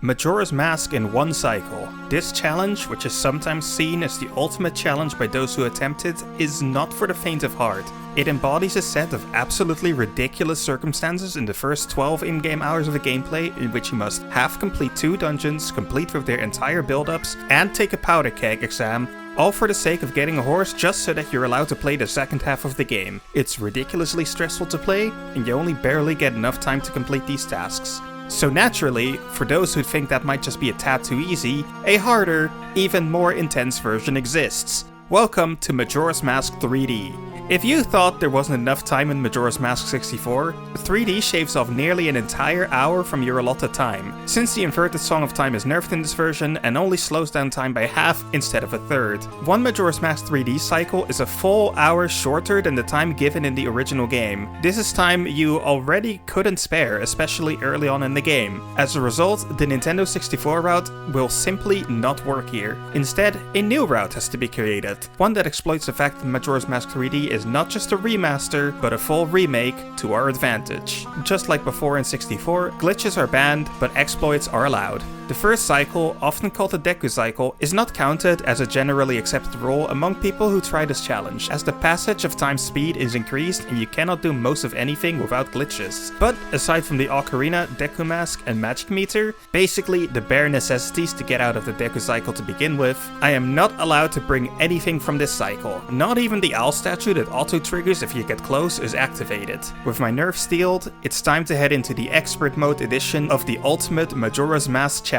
Majora's Mask in one cycle. This challenge, which is sometimes seen as the ultimate challenge by those who attempt it, is not for the faint of heart. It embodies a set of absolutely ridiculous circumstances in the first 12 in-game hours of the gameplay, in which you must half complete 2 dungeons, complete with their entire build-ups, and take a powder keg exam, all for the sake of getting a horse just so that you're allowed to play the second half of the game. It's ridiculously stressful to play, and you only barely get enough time to complete these tasks. So naturally, for those who think that might just be a tad too easy, a harder, even more intense version exists. Welcome to Majora's Mask 3D. If you thought there wasn't enough time in Majora's Mask 64, 3D shaves off nearly an entire hour from your allotted time, since the inverted Song of Time is nerfed in this version and only slows down time by half instead of a third. One Majora's Mask 3D cycle is a full hour shorter than the time given in the original game. This is time you already couldn't spare, especially early on in the game. As a result, the Nintendo 64 route will simply not work here. Instead, a new route has to be created, one that exploits the fact that Majora's Mask 3D is not just a remaster, but a full remake to our advantage. Just like before in 64, glitches are banned, but exploits are allowed. The first cycle, often called the Deku cycle, is not counted as a generally accepted rule among people who try this challenge, as the passage of time speed is increased and you cannot do most of anything without glitches. But aside from the Ocarina, Deku Mask, and Magic Meter, basically the bare necessities to get out of the Deku cycle to begin with, I am not allowed to bring anything from this cycle. Not even the owl statue that auto-triggers if you get close is activated. With my nerfs steeled, it's time to head into the expert mode edition of the ultimate Majora's Mask challenge.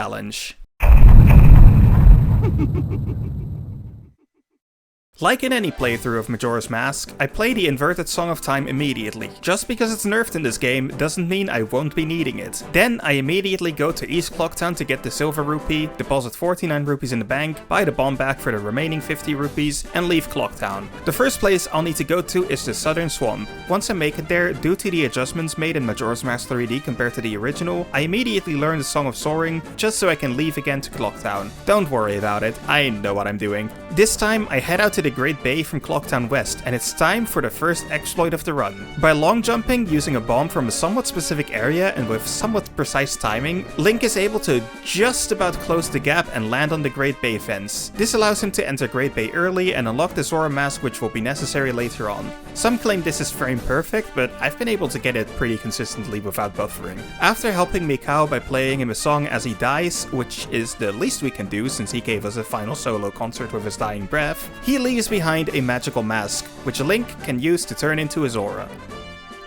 Like in any playthrough of Majora's Mask, I play the inverted Song of Time immediately. Just because it's nerfed in this game doesn't mean I won't be needing it. Then I immediately go to East Clocktown to get the silver rupee, deposit 49 rupees in the bank, buy the bomb back for the remaining 50 rupees, and leave Clocktown. The first place I'll need to go to is the Southern Swamp. Once I make it there, due to the adjustments made in Majora's Mask 3D compared to the original, I immediately learn the Song of Soaring, just so I can leave again to Clocktown. Don't worry about it, I know what I'm doing. This time I head out to the Great Bay from Clocktown West, and it's time for the first exploit of the run. By long jumping using a bomb from a somewhat specific area and with somewhat precise timing, Link is able to just about close the gap and land on the Great Bay fence. This allows him to enter Great Bay early and unlock the Zora mask, which will be necessary later on. Some claim this is frame perfect, but I've been able to get it pretty consistently without buffering. After helping Mikao by playing him a song as he dies, which is the least we can do since he gave us a final solo concert with his dying breath, he leaves behind a magical mask, which Link can use to turn into a Zora.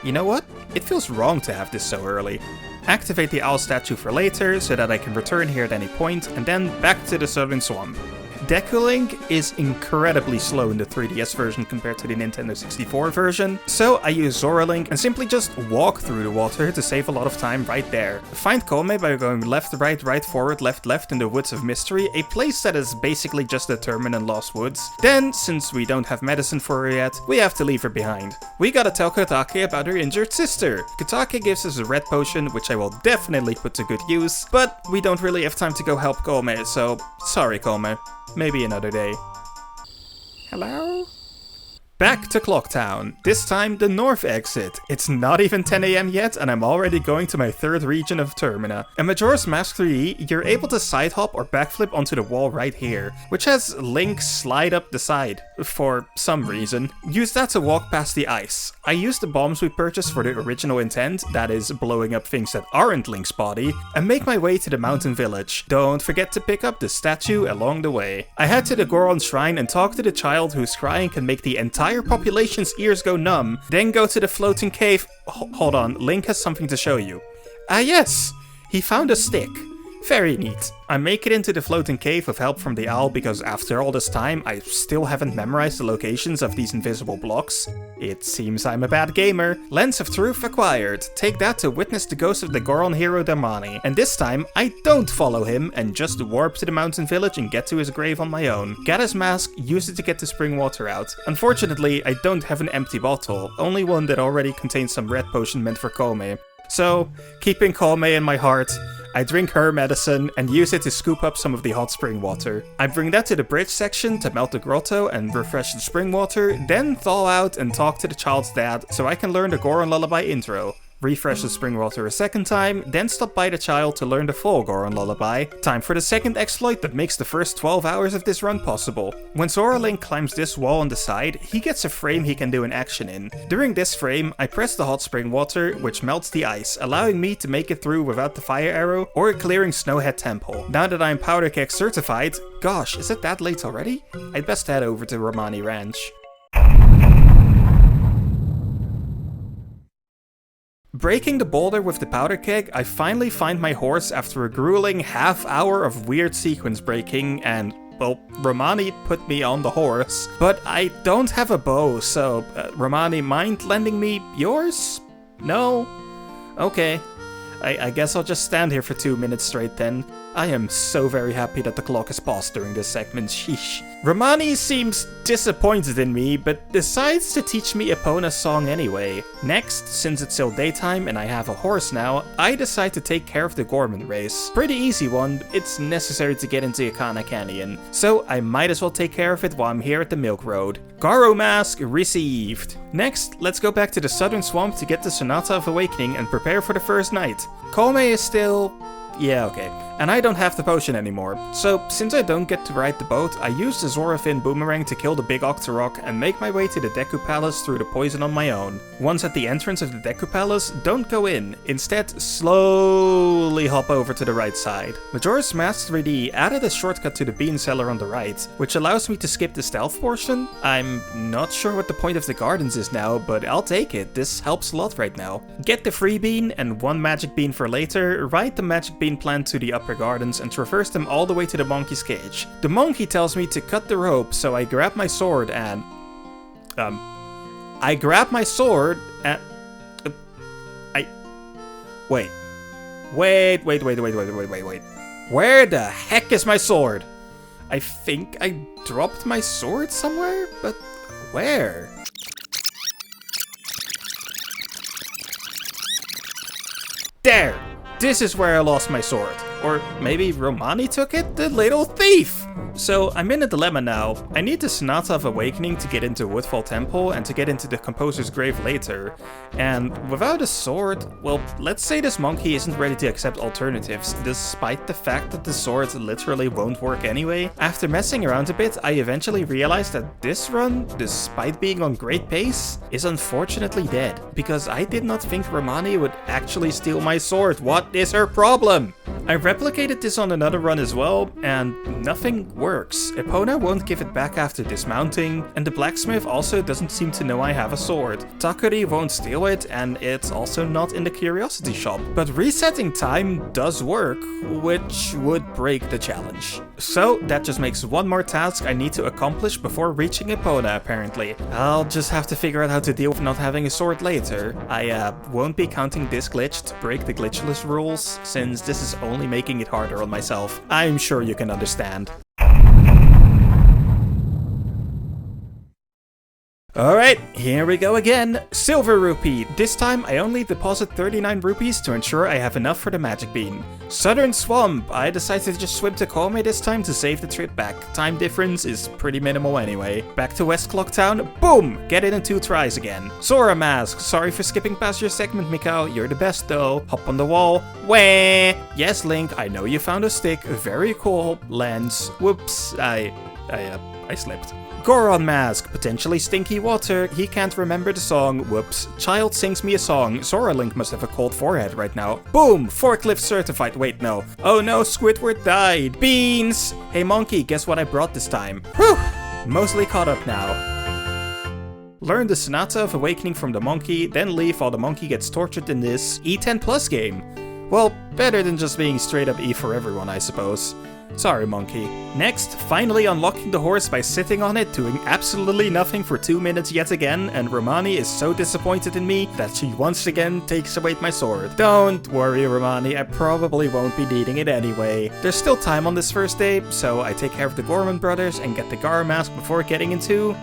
You know what? It feels wrong to have this so early. Activate the owl statue for later, so that I can return here at any point, and then back to the Southern Swamp. Deku Link is incredibly slow in the 3DS version compared to the Nintendo 64 version, so I use Zora Link and simply just walk through the water to save a lot of time right there. Find Kome by going left, right, forward, left in the Woods of Mystery, a place that is basically just a Termin and Lost Woods. Then, since we don't have medicine for her yet, we have to leave her behind. We gotta tell Kotake about her injured sister. Kotake gives us a red potion, which I will definitely put to good use, but we don't really have time to go help Kome, so sorry Kome. Maybe another day. Hello? Back to Clocktown, this time the north exit. It's not even 10 AM yet and I'm already going to my third region of Termina. In Majora's Mask 3D, you're able to side hop or backflip onto the wall right here, which has Link slide up the side, for some reason. Use that to walk past the ice. I used the bombs we purchased for the original intent, that is blowing up things that aren't Link's body, and make my way to the mountain village. Don't forget to pick up the statue along the way. I head to the Goron shrine and talk to the child whose crying can make the entire population's ears go numb, then go to the floating cave. Hold on, Link has something to show you. Ah yes! He found a stick. Very neat. I make it into the floating cave with help from the owl because after all this time I still haven't memorized the locations of these invisible blocks. It seems I'm a bad gamer. Lens of Truth acquired. Take that to witness the ghost of the Goron hero Damani. And this time I don't follow him and just warp to the mountain village and get to his grave on my own. Get his mask, use it to get the spring water out. Unfortunately I don't have an empty bottle, only one that already contains some red potion meant for Kome. So, keeping Kome in my heart, I drink her medicine and use it to scoop up some of the hot spring water. I bring that to the bridge section to melt the grotto and refresh the spring water, then thaw out and talk to the child's dad so I can learn the Goron Lullaby intro. refresh the spring water a second time, then stop by the child to learn the full Goron lullaby. Time for the second exploit that makes the first 12 hours of this run possible. When Zora Link climbs this wall on the side, he gets a frame he can do an action in. During this frame, I press the hot spring water, which melts the ice, allowing me to make it through without the fire arrow or clearing Snowhead Temple. Now that I'm Powder Keg certified, gosh, is it that late already? I'd best head over to Romani Ranch. Breaking the boulder with the powder keg, I finally find my horse after a grueling half hour of weird sequence breaking and, well, Romani put me on the horse. But I don't have a bow, so Romani, mind lending me yours? No? Okay. I guess I'll just stand here for 2 minutes straight then. I am so very happy that the clock is paused during this segment, sheesh. Romani seems disappointed in me, but decides to teach me Epona's song anyway. Next, since it's still daytime and I have a horse now, I decide to take care of the Gorman race. Pretty easy one, it's necessary to get into Eonaegis Canyon, so I might as well take care of it while I'm here at the Milk Road. Garo Mask received. Next, let's go back to the Southern Swamp to get the Sonata of Awakening and prepare for the first night. Kome is still... yeah, okay. And I don't have the potion anymore. So, since I don't get to ride the boat, I use the Zorafin boomerang to kill the big Octorok and make my way to the Deku Palace through the poison on my own. Once at the entrance of the Deku Palace, don't go in. Instead, slowly hop over to the right side. Majora's Mask 3D added a shortcut to the bean cellar on the right, which allows me to skip the stealth portion. I'm not sure what the point of the gardens is now, but I'll take it. This helps a lot right now. Get the free bean and one magic bean for later, ride the magic bean plant to the upper gardens and traverse them all the way to the monkey's cage. The monkey tells me to cut the rope, so I grab my sword and... I grab my sword and... Wait. Where the heck is my sword? I think I dropped my sword somewhere, but where? There! This is where I lost my sword. Or maybe Romani took it? The little thief! So I'm in a dilemma now. I need the Sonata of Awakening to get into Woodfall Temple and to get into the Composer's Grave later. And without a sword, well, let's say this monkey isn't ready to accept alternatives, despite the fact that the sword literally won't work anyway. After messing around a bit, I eventually realized that this run, despite being on great pace, is unfortunately dead. Because I did not think Romani would actually steal my sword. What is her problem? I replicated this on another run as well, and nothing works. Epona won't give it back after dismounting, and the blacksmith also doesn't seem to know I have a sword. Takuri won't steal it, and it's also not in the curiosity shop. But resetting time does work, which would break the challenge. So that just makes one more task I need to accomplish before reaching Epona, apparently. I'll just have to figure out how to deal with not having a sword later. I won't be counting this glitch to break the glitchless rules, since this is only making it harder on myself. I'm sure you can understand. Alright, here we go again. Silver Rupee. This time I only deposit 39 rupees to ensure I have enough for the magic bean. Southern Swamp. I decided to just swim to Kome this time to save the trip back. Time difference is pretty minimal anyway. Back to West Clocktown. Boom! Get it in 2 tries again. Zora Mask. Sorry for skipping past your segment, Mikau. You're the best though. Hop on the wall. Wah! Yes, Link, I know you found a stick. Very cool. Lens. Whoops. I slipped. Goron Mask, potentially stinky water, he can't remember the song, whoops. Child sings me a song, Zora Link must have a cold forehead right now. Boom! Forklift certified, wait no. Oh no, Squidward died. Beans! Hey monkey, guess what I brought this time? Whew! Mostly caught up now. Learn the Sonata of Awakening from the monkey, then leave while the monkey gets tortured in this E10 Plus game. Well, better than just being straight up E for everyone, I suppose. Sorry, monkey. Next, finally unlocking the horse by sitting on it, doing absolutely nothing for 2 minutes yet again, and Romani is so disappointed in me that she once again takes away my sword. Don't worry, Romani, I probably won't be needing it anyway. There's still time on this first day, so I take care of the Gorman brothers and get the Gar mask before getting into...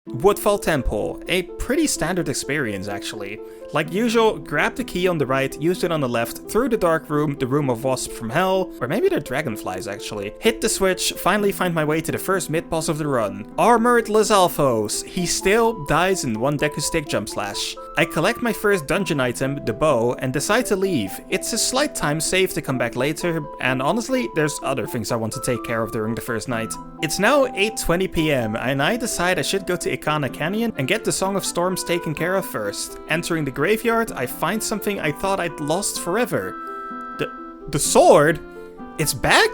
Woodfall Temple, a pretty standard experience actually. Like usual, grab the key on the right, use it on the left, through the dark room, the room of wasps from hell, or maybe they're dragonflies actually. Hit the switch, finally find my way to the first mid-boss of the run. Armored Lizalfos. He still dies in one Deku Stick jump slash. I collect my first dungeon item, the bow, and decide to leave. It's a slight time save to come back later, and honestly, there's other things I want to take care of during the first night. It's now 8:20 PM, and I decide I should go to Ikana Canyon and get the Song of Storms taken care of first. Entering the graveyard, I find something I thought I'd lost forever. The sword? It's back?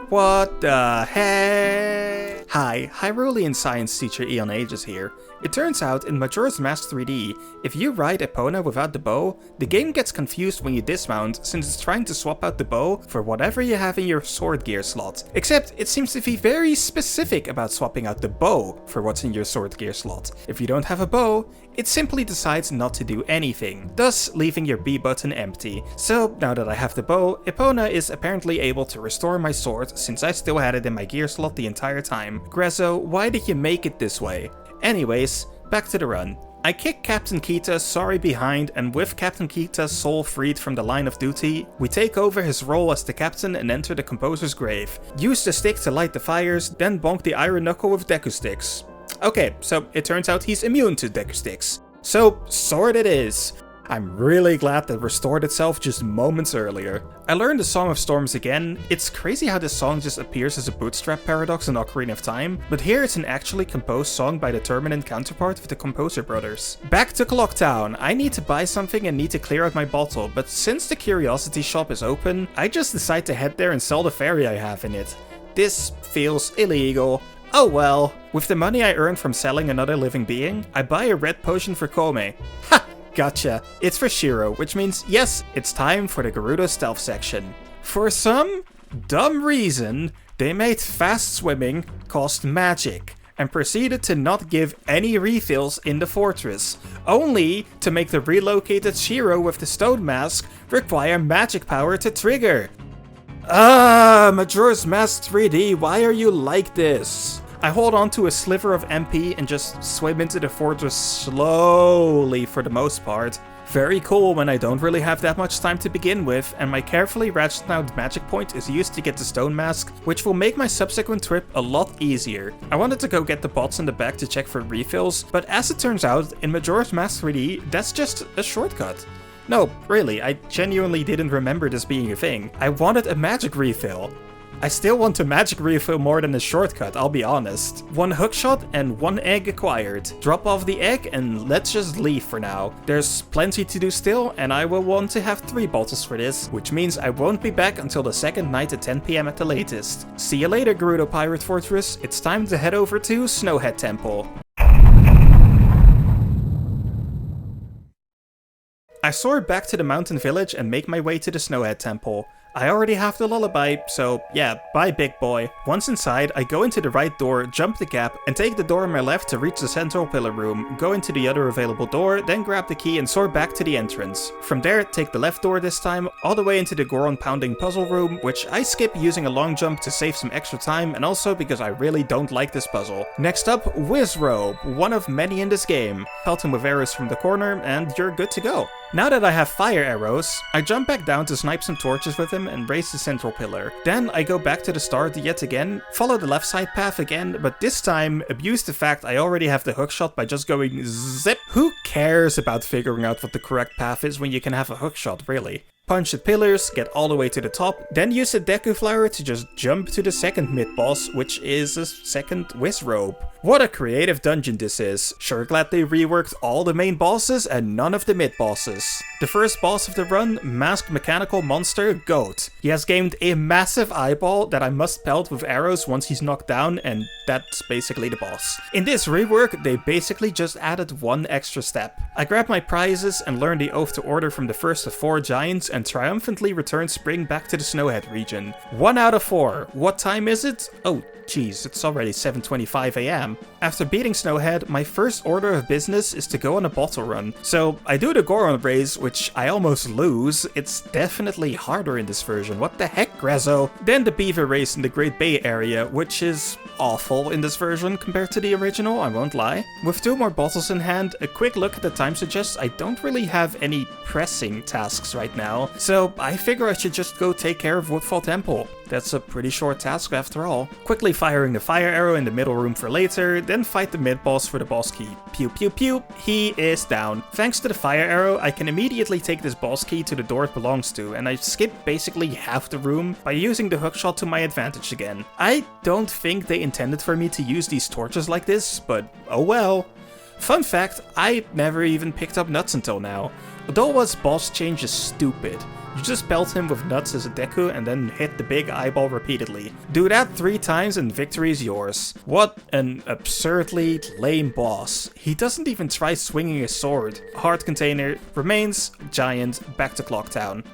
What the heck? Hi, Hyrulean science teacher Eonaegis here. It turns out, in Majora's Mask 3D, if you ride Epona without the bow, the game gets confused when you dismount since it's trying to swap out the bow for whatever you have in your sword gear slot. Except, it seems to be very specific about swapping out the bow for what's in your sword gear slot. If you don't have a bow, it simply decides not to do anything, thus leaving your B button empty. So, now that I have the bow, Epona is apparently able to restore my sword since I still had it in my gear slot the entire time. Grezzo, why did you make it this way? Anyways, back to the run. I kick Captain Kita's sorry behind, and with Captain Kita's soul freed from the line of duty, we take over his role as the captain and enter the composer's grave. Use the stick to light the fires, then bonk the iron knuckle with Deku Sticks. Okay, so it turns out he's immune to Deku Sticks. So, sword it is. I'm really glad that restored itself just moments earlier. I learned the Song of Storms again. It's crazy how this song just appears as a bootstrap paradox in Ocarina of Time, but here it's an actually composed song by the Terminant counterpart of the Composer Brothers. Back to Clocktown. I need to buy something and need to clear out my bottle, but since the Curiosity Shop is open, I just decide to head there and sell the fairy I have in it. This feels illegal. Oh well. With the money I earned from selling another living being, I buy a red potion for Kome. Ha! Gotcha. It's for Shiro, which means, yes, it's time for the Gerudo stealth section. For some dumb reason, they made fast swimming cost magic, and proceeded to not give any refills in the fortress, only to make the relocated Shiro with the stone mask require magic power to trigger. Majora's Mask 3D, why are you like this? I hold on to a sliver of MP and just swim into the fortress slowly for the most part. Very cool when I don't really have that much time to begin with, and my carefully ratcheted out magic point is used to get the stone mask, which will make my subsequent trip a lot easier. I wanted to go get the bots in the back to check for refills, but as it turns out, in Majora's Mask 3D, that's just a shortcut. No, really, I genuinely didn't remember this being a thing. I wanted a magic refill. I still want a magic refill more than a shortcut, I'll be honest. One hookshot and one egg acquired. Drop off the egg and let's just leave for now. There's plenty to do still, and I will want to have 3 bottles for this, which means I won't be back until the second night at 10 PM at the latest. See you later, Gerudo Pirate Fortress. It's time to head over to Snowhead Temple. I soar back to the mountain village and make my way to the Snowhead Temple. I already have the lullaby, so yeah, bye big boy. Once inside, I go into the right door, jump the gap, and take the door on my left to reach the central pillar room, go into the other available door, then grab the key and soar back to the entrance. From there, take the left door this time, all the way into the Goron pounding puzzle room, which I skip using a long jump to save some extra time, and also because I really don't like this puzzle. Next up, Wizrobe, one of many in this game. Pelt him with arrows from the corner, and you're good to go. Now that I have fire arrows, I jump back down to snipe some torches with him and raise the central pillar. Then I go back to the start yet again, follow the left side path again, but this time abuse the fact I already have the hookshot by just going zip. Who cares about figuring out what the correct path is when you can have a hookshot, really? Punch the pillars, get all the way to the top, then use the Deku Flower to just jump to the second mid-boss, which is a second Wizrobe. What a creative dungeon this is. Sure glad they reworked all the main bosses and none of the mid-bosses. The first boss of the run, masked mechanical monster Goat. He has gained a massive eyeball that I must pelt with arrows once he's knocked down, and that's basically the boss. In this rework, they basically just added one extra step. I grab my prizes and learn the Oath to Order from the first of 4 giants and triumphantly return Spring back to the Snowhead region. 1 out of 4. What time is it? Oh, jeez, it's already 7:25 AM. After beating Snowhead, my first order of business is to go on a bottle run. So I do the Goron race, which I almost lose. It's definitely harder in this version. What the heck, Grezzo? Then the Beaver race in the Great Bay area, which is awful. dull in this version compared to the original, I won't lie. With 2 more bottles in hand, a quick look at the time suggests I don't really have any pressing tasks right now, so I figure I should just go take care of Woodfall Temple. That's a pretty short task after all. Quickly firing the fire arrow in the middle room for later, then fight the mid-boss for the boss key. Pew pew pew, he is down. Thanks to the fire arrow, I can immediately take this boss key to the door it belongs to, and I skip basically half the room by using the hookshot to my advantage again. I don't think they intended for me to use these torches like this, but oh well. Fun fact, I never even picked up nuts until now. Odoa's boss change is stupid. You just pelt him with nuts as a deku and then hit the big eyeball repeatedly. Do that 3 times and victory is yours. What an absurdly lame boss. He doesn't even try swinging his sword. Heart container, remains, giant, back to Clocktown.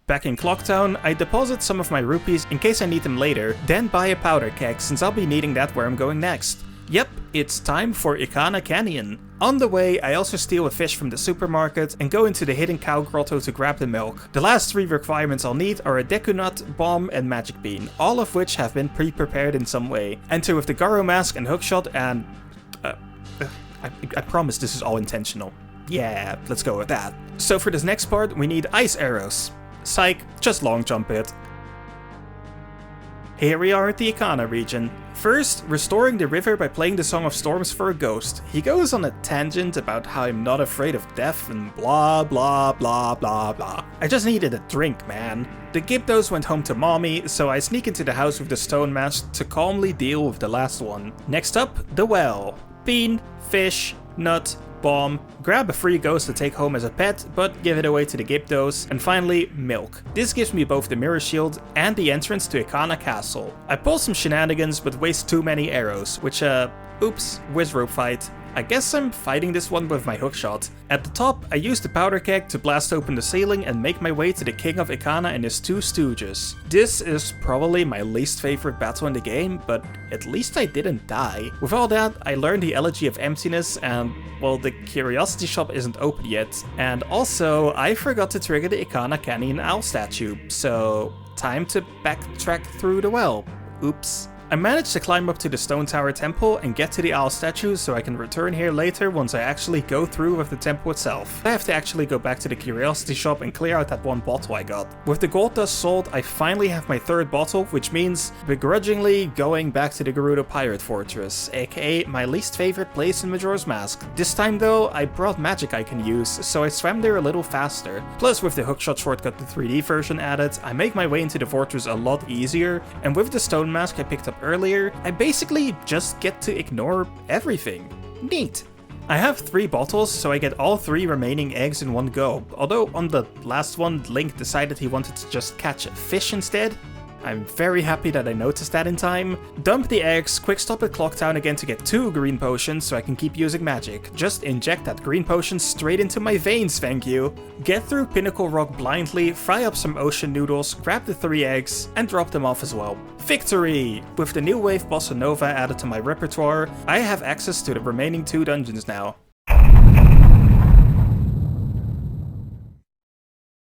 Back in Clocktown, I deposit some of my rupees in case I need them later, then buy a powder keg since I'll be needing that where I'm going next. Yep, it's time for Ikana Canyon. On the way, I also steal a fish from the supermarket and go into the hidden cow grotto to grab the milk. The last 3 requirements I'll need are a Deku Nut, Bomb, and Magic Bean, all of which have been pre-prepared in some way. Enter with the Garo Mask and Hookshot and... I promise this is all intentional. Yeah, let's go with that. So for this next part, we need ice arrows. Psych, just long jump it. Here we are at the Ikana region. First, restoring the river by playing the Song of Storms for a ghost. He goes on a tangent about how I'm not afraid of death and blah blah blah blah blah. I just needed a drink, man. The Gyptos went home to mommy, so I sneak into the house with the stone mask to calmly deal with the last one. Next up, the well. Bean, fish, nut, bomb, grab a free ghost to take home as a pet, but give it away to the Gyptos, and finally, milk. This gives me both the mirror shield and the entrance to Ikana Castle. I pull some shenanigans but waste too many arrows, which oops, Wizrobe fight. I guess I'm fighting this one with my hookshot. At the top, I use the powder keg to blast open the ceiling and make my way to the King of Ikana and his 2 stooges. This is probably my least favorite battle in the game, but at least I didn't die. With all that, I learned the Elegy of Emptiness and, well, the Curiosity Shop isn't open yet. And also, I forgot to trigger the Ikana Canyon Owl statue, so time to backtrack through the well. Oops. I managed to climb up to the Stone Tower Temple and get to the owl statue so I can return here later once I actually go through with the temple itself. I have to actually go back to the Curiosity Shop and clear out that 1 bottle I got. With the gold dust sold, I finally have my 3rd bottle, which means begrudgingly going back to the Gerudo Pirate Fortress, aka my least favorite place in Majora's Mask. This time though, I brought magic I can use, so I swam there a little faster. Plus with the hookshot shortcut the 3D version added, I make my way into the fortress a lot easier, and with the stone mask I picked up earlier, I basically just get to ignore everything. Neat. I have 3 bottles, so I get all 3 remaining eggs in one go, although on the last one, Link decided he wanted to just catch a fish instead. I'm very happy that I noticed that in time. Dump the eggs, quick stop at Clocktown again to get 2 green potions so I can keep using magic. Just inject that green potion straight into my veins, thank you. Get through Pinnacle Rock blindly, fry up some ocean noodles, grab the 3 eggs, and drop them off as well. Victory! With the new wave Bossa Nova added to my repertoire, I have access to the remaining 2 dungeons now.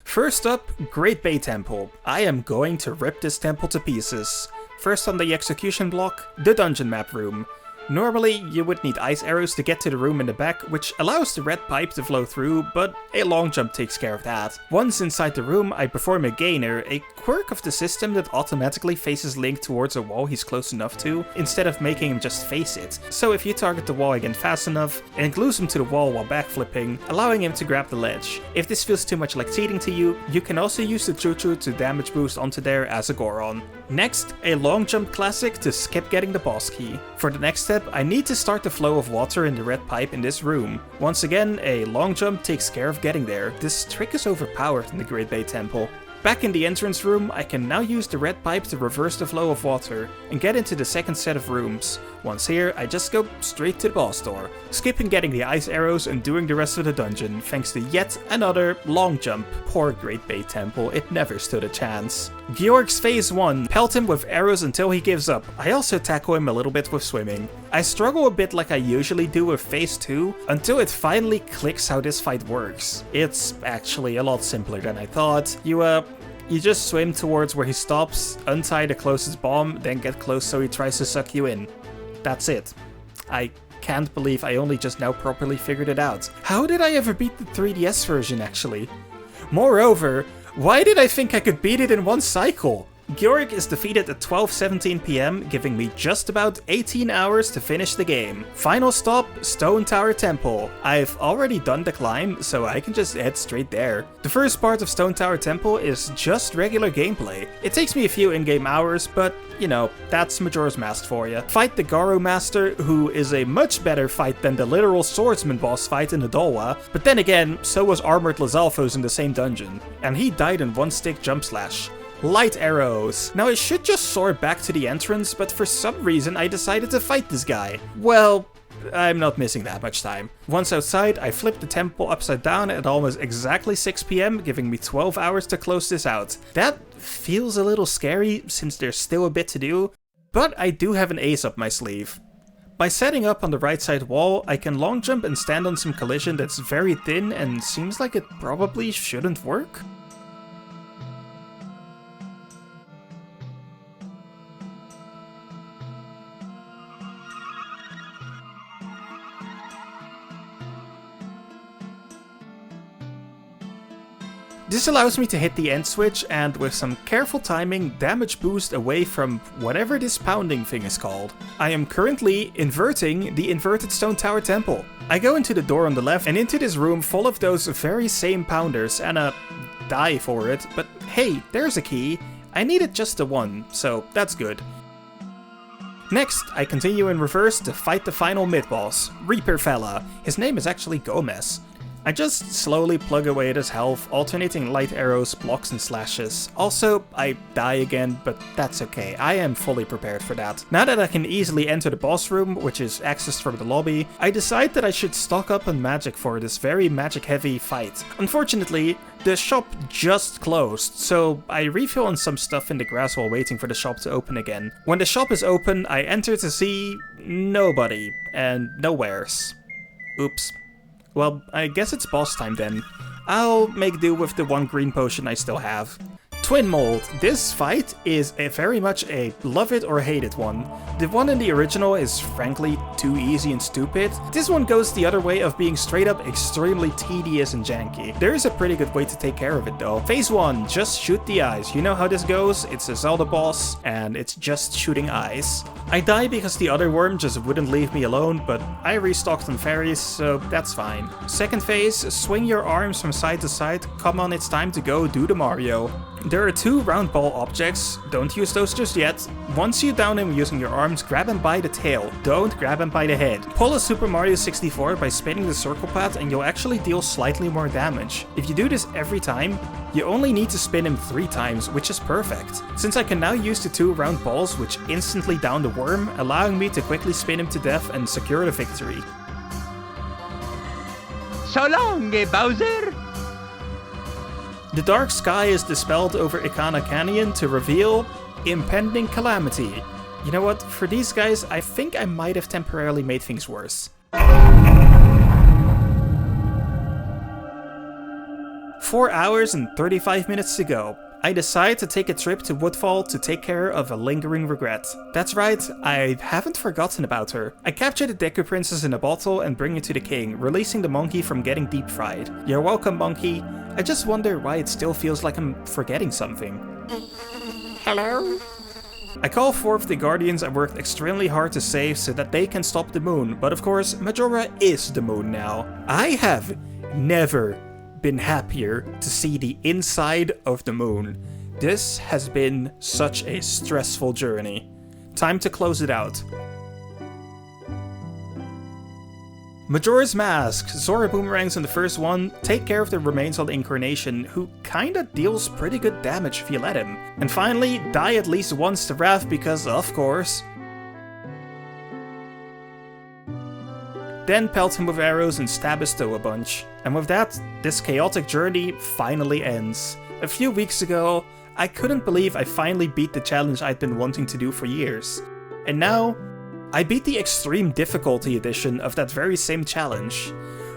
First up, Great Bay Temple. I am going to rip this temple to pieces. First on the execution block, the dungeon map room. Normally, you would need ice arrows to get to the room in the back, which allows the red pipe to flow through, but a long jump takes care of that. Once inside the room, I perform a gainer, a quirk of the system that automatically faces Link towards a wall he's close enough to, instead of making him just face it. So if you target the wall again fast enough, and glues him to the wall while backflipping, allowing him to grab the ledge. If this feels too much like cheating to you, you can also use the Choo-Choo to damage boost onto there as a Goron. Next, a long jump classic to skip getting the boss key. For the next step, I need to start the flow of water in the red pipe in this room. Once again, a long jump takes care of getting there. This trick is overpowered in the Great Bay Temple. Back in the entrance room, I can now use the red pipe to reverse the flow of water and get into the second set of rooms. Once here, I just go straight to the boss door, skipping getting the ice arrows and doing the rest of the dungeon, thanks to yet another long jump. Poor Great Bay Temple, it never stood a chance. Georg's phase 1, pelt him with arrows until he gives up. I also tackle him a little bit with swimming. I struggle a bit like I usually do with phase 2, until it finally clicks how this fight works. It's actually a lot simpler than I thought. You You just swim towards where he stops, untie the closest bomb, then get close so he tries to suck you in. That's it. I can't believe I only just now properly figured it out. How did I ever beat the 3DS version, actually? Moreover, why did I think I could beat it in one cycle? Georg is defeated at 12:17 PM, giving me just about 18 hours to finish the game. Final stop, Stone Tower Temple. I've already done the climb, so I can just head straight there. The first part of Stone Tower Temple is just regular gameplay. It takes me a few in-game hours, but you know, that's Majora's Mask for you. Fight the Garo Master, who is a much better fight than the literal swordsman boss fight in the Dolwa, but then again, so was Armored Lizalfos in the same dungeon, and he died in one stick jump slash. Light arrows. Now I should just soar back to the entrance, but for some reason I decided to fight this guy. Well, I'm not missing that much time. Once outside, I flip the temple upside down at almost exactly 6 PM, giving me 12 hours to close this out. That feels a little scary since there's still a bit to do, but I do have an ace up my sleeve. By setting up on the right side wall, I can long jump and stand on some collision that's very thin and seems like it probably shouldn't work. This allows me to hit the end switch and, with some careful timing, damage boost away from whatever this pounding thing is called. I am currently inverting the inverted Stone Tower Temple. I go into the door on the left and into this room full of those very same pounders and die for it, but hey, there's a key. I needed just the one, so that's good. Next, I continue in reverse to fight the final mid-boss, Reaper Fella. His name is actually Gomez. I just slowly plug away at his health, alternating light arrows, blocks and slashes. Also, I die again, but that's okay, I am fully prepared for that. Now that I can easily enter the boss room, which is accessed from the lobby, I decide that I should stock up on magic for this very magic-heavy fight. Unfortunately, the shop just closed, so I refill on some stuff in the grass while waiting for the shop to open again. When the shop is open, I enter to see nobody, and no wares. Oops. Well, I guess it's boss time then. I'll make do with the one green potion I still have. Twin Mold. This fight is very much a love it or hate it one. The one in the original is frankly too easy and stupid. This one goes the other way of being straight up extremely tedious and janky. There is a pretty good way to take care of it though. Phase 1, just shoot the eyes. You know how this goes? It's a Zelda boss and it's just shooting eyes. I die because the other worm just wouldn't leave me alone, but I restocked on fairies, so that's fine. Second phase, swing your arms from side to side. Come on, it's time to go do the Mario. There are 2 round ball objects, don't use those just yet. Once you down him using your arms, grab him by the tail, don't grab him by the head. Pull a Super Mario 64 by spinning the circle path and you'll actually deal slightly more damage. If you do this every time, you only need to spin him 3 times, which is perfect. Since I can now use the 2 round balls which instantly down the worm, allowing me to quickly spin him to death and secure the victory. So long, Bowser! The dark sky is dispelled over Ikana Canyon to reveal impending calamity. You know what, for these guys, I think I might have temporarily made things worse. 4 hours and 35 minutes to go. I decide to take a trip to Woodfall to take care of a lingering regret. That's right, I haven't forgotten about her. I capture the Deku Princess in a bottle and bring it to the king, releasing the monkey from getting deep fried. You're welcome, monkey. I just wonder why it still feels like I'm forgetting something. Hello? I call forth the Guardians I worked extremely hard to save so that they can stop the moon, but of course, Majora is the moon now. I have never been happier to see the inside of the moon. This has been such a stressful journey. Time to close it out. Majora's Mask. Zora boomerangs in the first one, take care of the remains of the Incarnation, who kinda deals pretty good damage if you let him. And finally, die at least once to Raph because, of course. Then pelt him with arrows and stab his toe a bunch. And with that, this chaotic journey finally ends. A few weeks ago, I couldn't believe I finally beat the challenge I'd been wanting to do for years. And now, I beat the extreme difficulty edition of that very same challenge.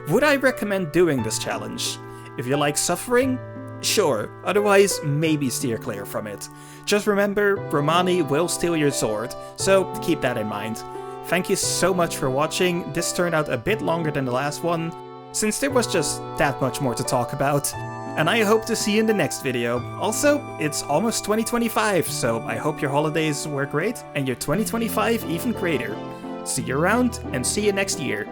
Would I recommend doing this challenge? If you like suffering, Sure, otherwise maybe steer clear from it. Just remember, Romani will steal your sword, so keep that in mind. Thank you so much for watching. This turned out a bit longer than the last one, since there was just that much more to talk about. And I hope to see you in the next video. Also, it's almost 2025, so I hope your holidays were great and your 2025 even greater. See you around and see you next year.